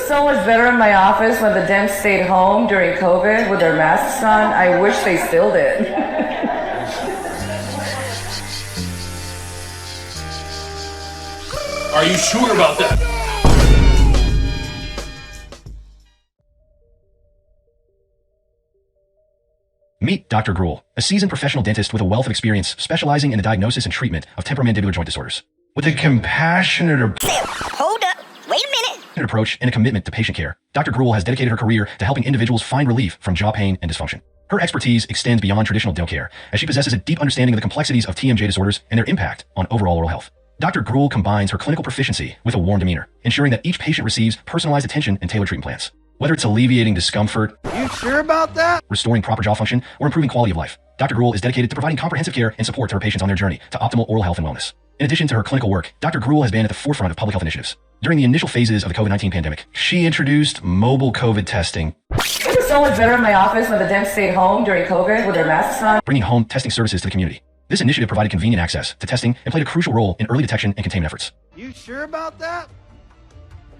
was so much better in my office when the Dems stayed home during COVID with their masks on. I wish they still did. Are you sure about that? Meet Dr. Grewal, a seasoned professional dentist with a wealth of experience specializing in the diagnosis and treatment of temporomandibular joint disorders. With a compassionate Hold up. Wait a minute. approach and a commitment to patient care, Dr. Grewal has dedicated her career to helping individuals find relief from jaw pain and dysfunction. Her expertise extends beyond traditional dental care, as she possesses a deep understanding of the complexities of TMJ disorders and their impact on overall oral health. Dr. Grewal combines her clinical proficiency with a warm demeanor, ensuring that each patient receives personalized attention and tailored treatment plans. Whether it's alleviating discomfort, You sure about that? restoring proper jaw function, or improving quality of life, Dr. Grewal is dedicated to providing comprehensive care and support to her patients on their journey to optimal oral health and wellness. In addition to her clinical work, Dr. Grewal has been at the forefront of public health initiatives. During the initial phases of the COVID-19 pandemic, she introduced mobile COVID testing, It was so much better in my office when the Dems stayed home during COVID with their masks on. bringing home testing services to the community. This initiative provided convenient access to testing and played a crucial role in early detection and containment efforts. You sure about that?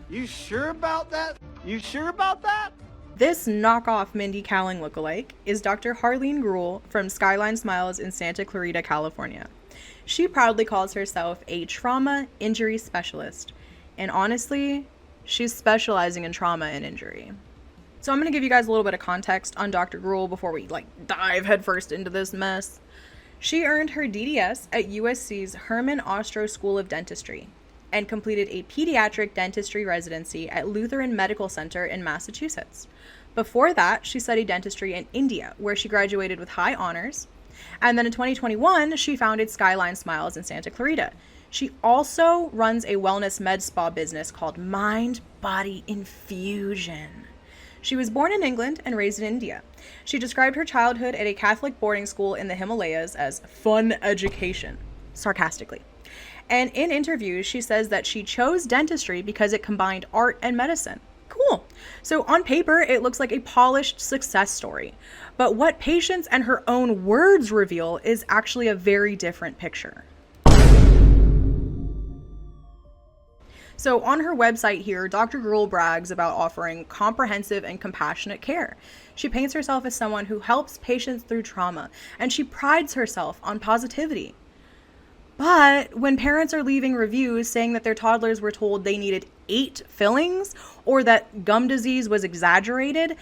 You sure about that? You sure about that? This knockoff Mindy Kaling lookalike is Dr. Harleen Grewal from Skyline Smiles in Santa Clarita, California. She proudly calls herself a trauma injury specialist, and honestly, she's specializing in trauma and injury. So I'm going to give you guys a little bit of context on Dr. Grewal before we dive headfirst into this mess. She earned her DDS at USC's Herman Ostrow School of Dentistry and completed a pediatric dentistry residency at Lutheran Medical Center in Massachusetts. Before that, she studied dentistry in India, where she graduated with high honors. And then in 2021, she founded Skyline Smiles in Santa Clarita. She also runs a wellness med spa business called Mind Body Infusion. She was born in England and raised in India. She described her childhood at a Catholic boarding school in the Himalayas as fun education, sarcastically. And in interviews, she says that she chose dentistry because it combined art and medicine. Cool. So on paper, it looks like a polished success story. But what patients and her own words reveal is actually a very different picture. So on her website here, Dr. Grewal brags about offering comprehensive and compassionate care. She paints herself as someone who helps patients through trauma, and she prides herself on positivity. But when parents are leaving reviews saying that their toddlers were told they needed 8 fillings or that gum disease was exaggerated,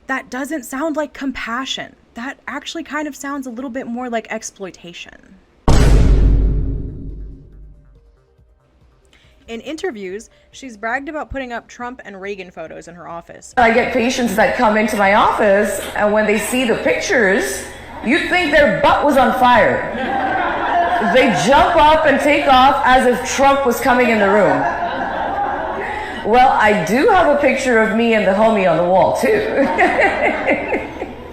that doesn't sound like compassion. That actually kind of sounds a little bit more like exploitation. In interviews, she's bragged about putting up Trump and Reagan photos in her office. I get patients that come into my office, and when they see the pictures, you'd think their butt was on fire. They jump up and take off as if Trump was coming in the room. Well, I do have a picture of me and the homie on the wall, too.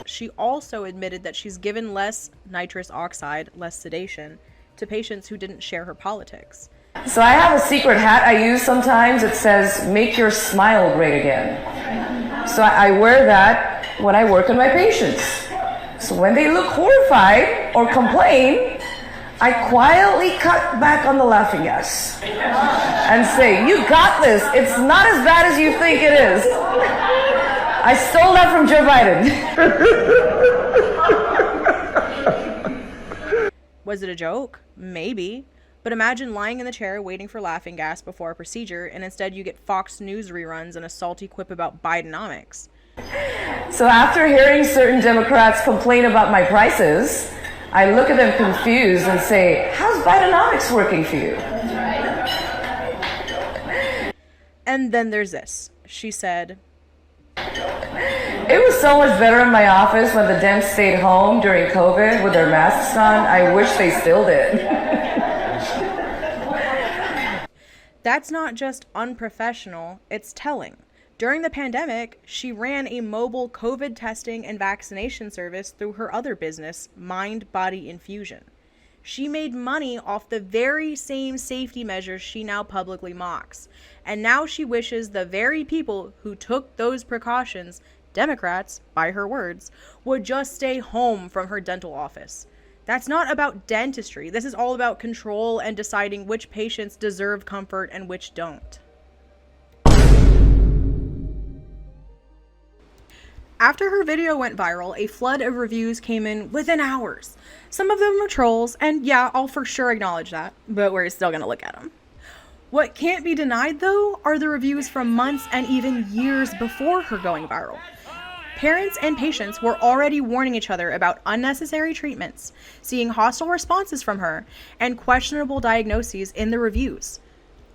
She also admitted that she's given less nitrous oxide, less sedation, to patients who didn't share her politics. So I have a secret hat I use sometimes. It says, "Make your smile great again." So I wear that when I work on my patients. So when they look horrified or complain, I quietly cut back on the laughing gas and say, "You got this. It's not as bad as you think it is." I stole that from Joe Biden. Was it a joke? Maybe. But imagine lying in the chair waiting for laughing gas before a procedure, and instead you get Fox News reruns and a salty quip about Bidenomics. So after hearing certain Democrats complain about my prices, I look at them confused and say, "How's Bidenomics working for you?" And then there's this. She said, It was so much better in my office when the Dems stayed home during COVID with their masks on. I wish they still did. that's not just unprofessional, it's telling. During the pandemic, she ran a mobile COVID testing and vaccination service through her other business, Mind Body Infusion. She made money off the very same safety measures she now publicly mocks. And now she wishes the very people who took those precautions, Democrats, by her words, would just stay home from her dental office. That's not about dentistry. This is all about control and deciding which patients deserve comfort and which don't. After her video went viral, a flood of reviews came in within hours. Some of them were trolls, and yeah, I'll for sure acknowledge that, but we're still gonna look at them. What can't be denied, though, are the reviews from months and even years before her going viral. Parents and patients were already warning each other about unnecessary treatments, seeing hostile responses from her, and questionable diagnoses in the reviews.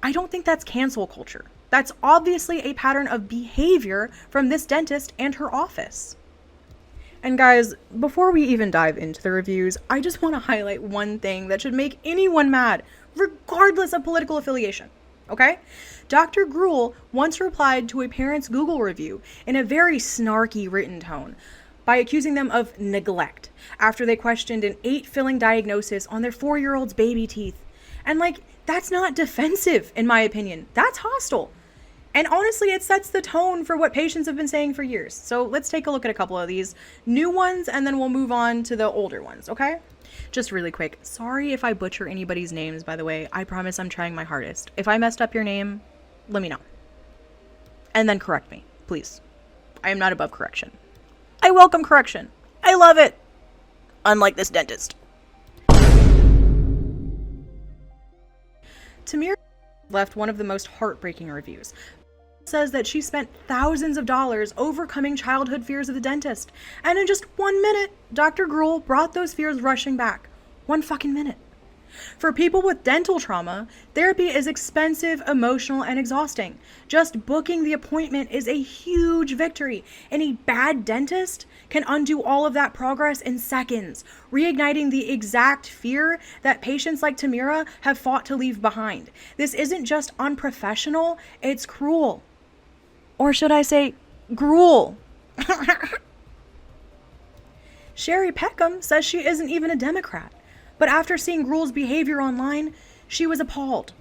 I don't think that's cancel culture. That's obviously a pattern of behavior from this dentist and her office. And guys, before we even dive into the reviews, I just want to highlight one thing that should make anyone mad, regardless of political affiliation, okay? Dr. Grewal once replied to a parent's Google review in a very snarky written tone by accusing them of neglect after they questioned an 8-filling diagnosis on their 4-year-old's baby teeth. And that's not defensive, in my opinion. That's hostile. And honestly, it sets the tone for what patients have been saying for years. So let's take a look at a couple of these new ones, and then we'll move on to the older ones, okay? Just really quick, sorry if I butcher anybody's names, by the way. I promise I'm trying my hardest. If I messed up your name, let me know. And then correct me, please. I am not above correction. I welcome correction. I love it. Unlike this dentist. Tamir left one of the most heartbreaking reviews. Says that she spent thousands of dollars overcoming childhood fears of the dentist, and in just 1 minute, Dr. Grewal brought those fears rushing back. 1 fucking minute. For people with dental trauma, therapy is expensive, emotional, and exhausting. Just booking the appointment is a huge victory, and a bad dentist can undo all of that progress in seconds, reigniting the exact fear that patients like Tamira have fought to leave behind. This isn't just unprofessional, it's cruel. Or should I say, gruel. Sherry Peckham says she isn't even a Democrat. But after seeing Grewal's behavior online, she was appalled.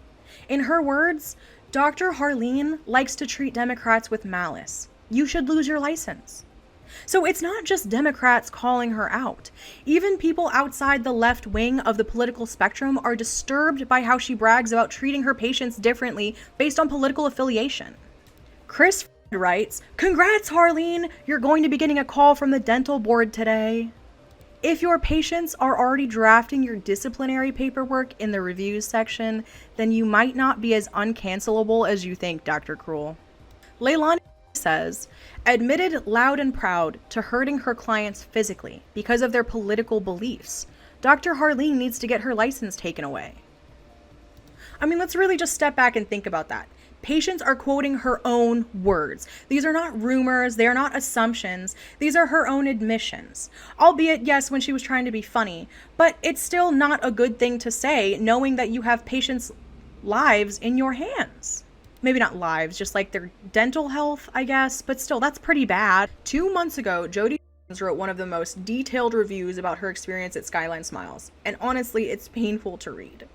In her words, Dr. Harleen likes to treat Democrats with malice. You should lose your license. So it's not just Democrats calling her out. Even people outside the left wing of the political spectrum are disturbed by how she brags about treating her patients differently based on political affiliation. Chris writes, "Congrats, Harleen! You're going to be getting a call from the dental board today." If your patients are already drafting your disciplinary paperwork in the reviews section, then you might not be as uncancelable as you think, Dr. Grewal. Leilani says, admitted loud and proud to hurting her clients physically because of their political beliefs. Dr. Harleen needs to get her license taken away. I mean, let's really just step back and think about that. Patients are quoting her own words. These are not rumors, they are not assumptions, these are her own admissions. Albeit, yes, when she was trying to be funny, but it's still not a good thing to say, knowing that you have patients' lives in your hands. Maybe not lives, just like their dental health, I guess, but still, that's pretty bad. 2 months ago, Jody wrote one of the most detailed reviews about her experience at Skyline Smiles, and honestly, it's painful to read.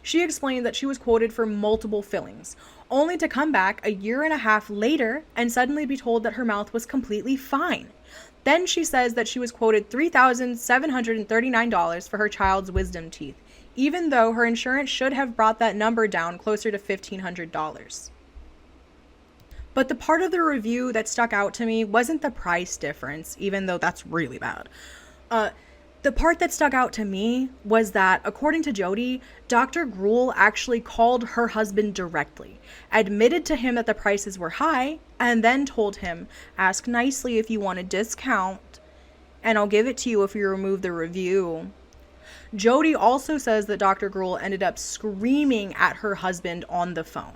She explained that she was quoted for multiple fillings, only to come back a 1.5 years later and suddenly be told that her mouth was completely fine. Then she says that she was quoted $3,739 for her child's wisdom teeth, even though her insurance should have brought that number down closer to $1,500. But the part of the review that stuck out to me wasn't the price difference, even though that's really bad. The part that stuck out to me was that, according to Jody, Dr. Grewal actually called her husband directly, admitted to him that the prices were high, and then told him, ask nicely if you want a discount, and I'll give it to you if you remove the review. Jody also says that Dr. Grewal ended up screaming at her husband on the phone.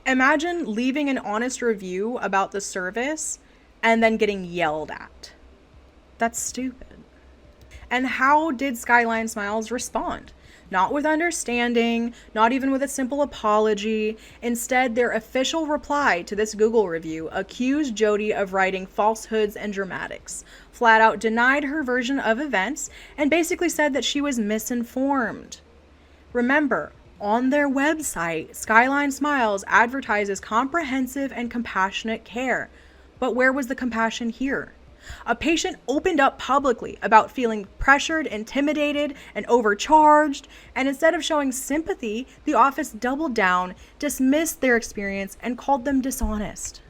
Imagine leaving an honest review about the service and then getting yelled at. That's stupid. And how did Skyline Smiles respond? Not with understanding, not even with a simple apology. Instead, their official reply to this Google review accused Jody of writing falsehoods and dramatics, flat out denied her version of events, and basically said that she was misinformed. Remember, on their website, Skyline Smiles advertises comprehensive and compassionate care. But where was the compassion here? A patient opened up publicly about feeling pressured, intimidated, and overcharged, and instead of showing sympathy, the office doubled down, dismissed their experience, and called them dishonest.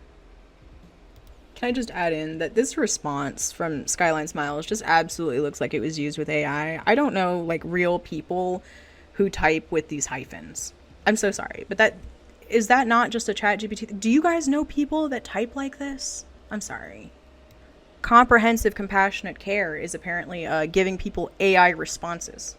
Can I just add in that this response from Skyline Smiles just absolutely looks like it was used with AI. I don't know, like, real people who type with these hyphens. I'm so sorry, but is that not just a chat GPT? Do you guys know people that type like this? I'm sorry. Comprehensive compassionate care is apparently giving people AI responses.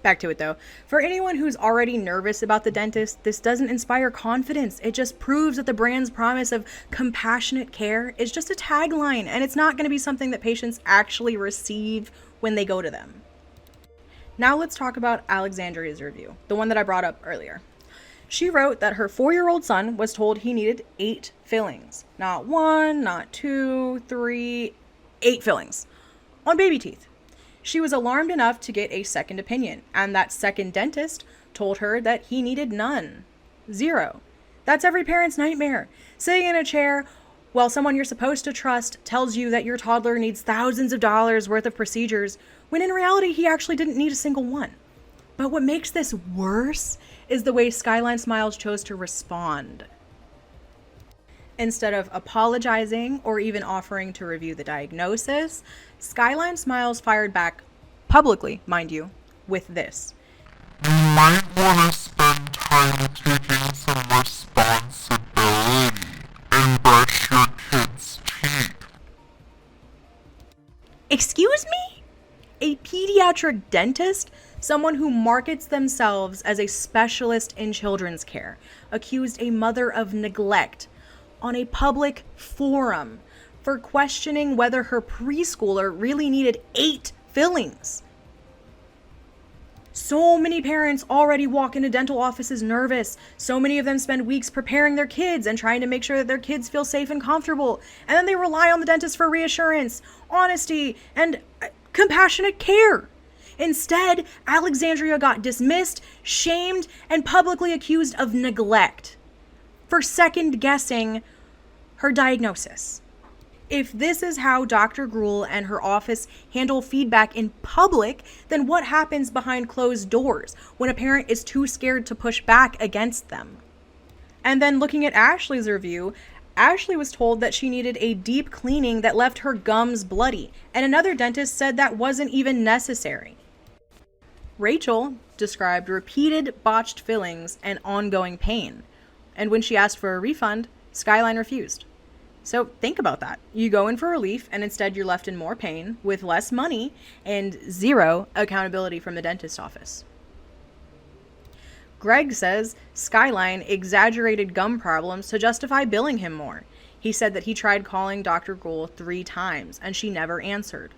Back to it though. For anyone who's already nervous about the dentist, this doesn't inspire confidence. It just proves that the brand's promise of compassionate care is just a tagline, and it's not going to be something that patients actually receive when they go to them. Now let's talk about Alexandria's review, the one that I brought up earlier. She wrote that her 4-year-old son was told he needed 8 fillings. Not 1, not 2, 3, 8 fillings on baby teeth. She was alarmed enough to get a second opinion, and that second dentist told her that he needed none. 0. That's every parent's nightmare. Sitting in a chair while someone you're supposed to trust tells you that your toddler needs thousands of dollars worth of procedures, when in reality he actually didn't need a single one. But what makes this worse is the way Skyline Smiles chose to respond. Instead of apologizing or even offering to review the diagnosis, Skyline Smiles fired back, publicly, mind you, with this. You might want to spend time taking some responsibility and brush your kids' teeth. Excuse me? A pediatric dentist? Someone who markets themselves as a specialist in children's care, accused a mother of neglect on a public forum for questioning whether her preschooler really needed 8 fillings. So many parents already walk into dental offices nervous. So many of them spend weeks preparing their kids and trying to make sure that their kids feel safe and comfortable. And then they rely on the dentist for reassurance, honesty, and compassionate care. Instead, Alexandria got dismissed, shamed, and publicly accused of neglect for second-guessing her diagnosis. If this is how Dr. Grewal and her office handle feedback in public, then what happens behind closed doors when a parent is too scared to push back against them? And then looking at Ashley's review, Ashley was told that she needed a deep cleaning that left her gums bloody, and another dentist said that wasn't even necessary. Rachel described repeated botched fillings and ongoing pain, and when she asked for a refund, Skyline refused. So think about that. You go in for relief, and instead you're left in more pain with less money and 0 accountability from the dentist office. Greg says Skyline exaggerated gum problems to justify billing him more. He said that he tried calling Dr. Grewal 3 times, and she never answered.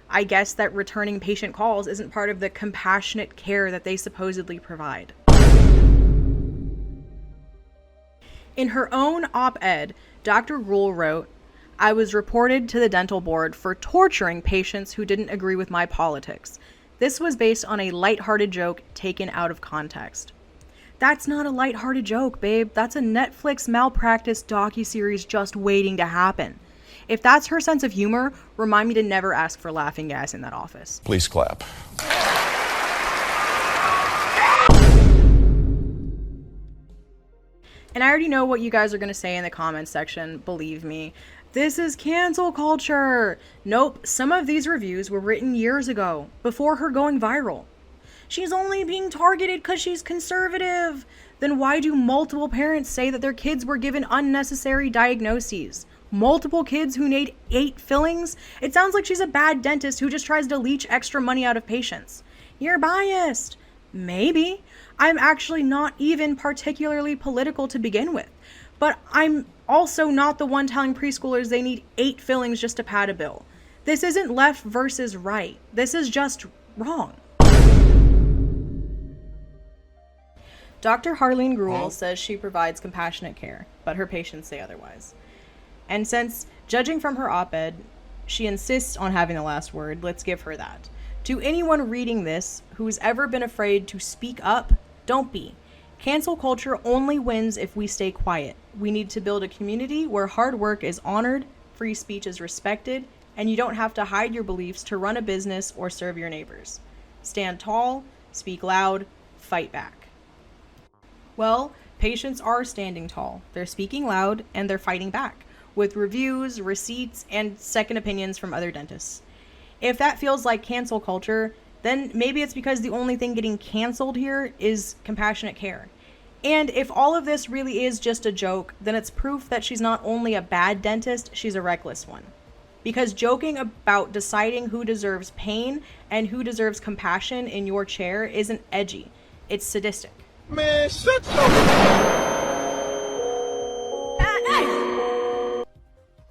I guess that returning patient calls isn't part of the compassionate care that they supposedly provide. In her own op-ed, Dr. Grewal wrote, "I was reported to the dental board for torturing patients who didn't agree with my politics. This was based on a lighthearted joke taken out of context." That's not a lighthearted joke, babe. That's a Netflix malpractice docuseries just waiting to happen. If that's her sense of humor, remind me to never ask for laughing gas in that office. Please clap. And I already know what you guys are going to say in the comments section, believe me. This is cancel culture. Nope, some of these reviews were written years ago, before her going viral. She's only being targeted because she's conservative. Then why do multiple parents say that their kids were given unnecessary diagnoses? Multiple kids who need 8 fillings? It sounds like she's a bad dentist who just tries to leech extra money out of patients. You're biased. Maybe. I'm actually not even particularly political to begin with. But I'm also not the one telling preschoolers they need 8 fillings just to pad a bill. This isn't left versus right. This is just wrong. Dr. Harleen Grewal says she provides compassionate care, but her patients say otherwise. And since, judging from her op-ed, she insists on having the last word, let's give her that. To anyone reading this who's ever been afraid to speak up, don't be. Cancel culture only wins if we stay quiet. We need to build a community where hard work is honored, free speech is respected, and you don't have to hide your beliefs to run a business or serve your neighbors. Stand tall, speak loud, fight back. Well, patients are standing tall. They're speaking loud, and they're fighting back. with reviews, receipts, and second opinions from other dentists. If that feels like cancel culture, then maybe it's because the only thing getting canceled here is compassionate care. And if all of this really is just a joke, then it's proof that she's not only a bad dentist, she's a reckless one. Because joking about deciding who deserves pain and who deserves compassion in your chair isn't edgy, it's sadistic. Man, shut the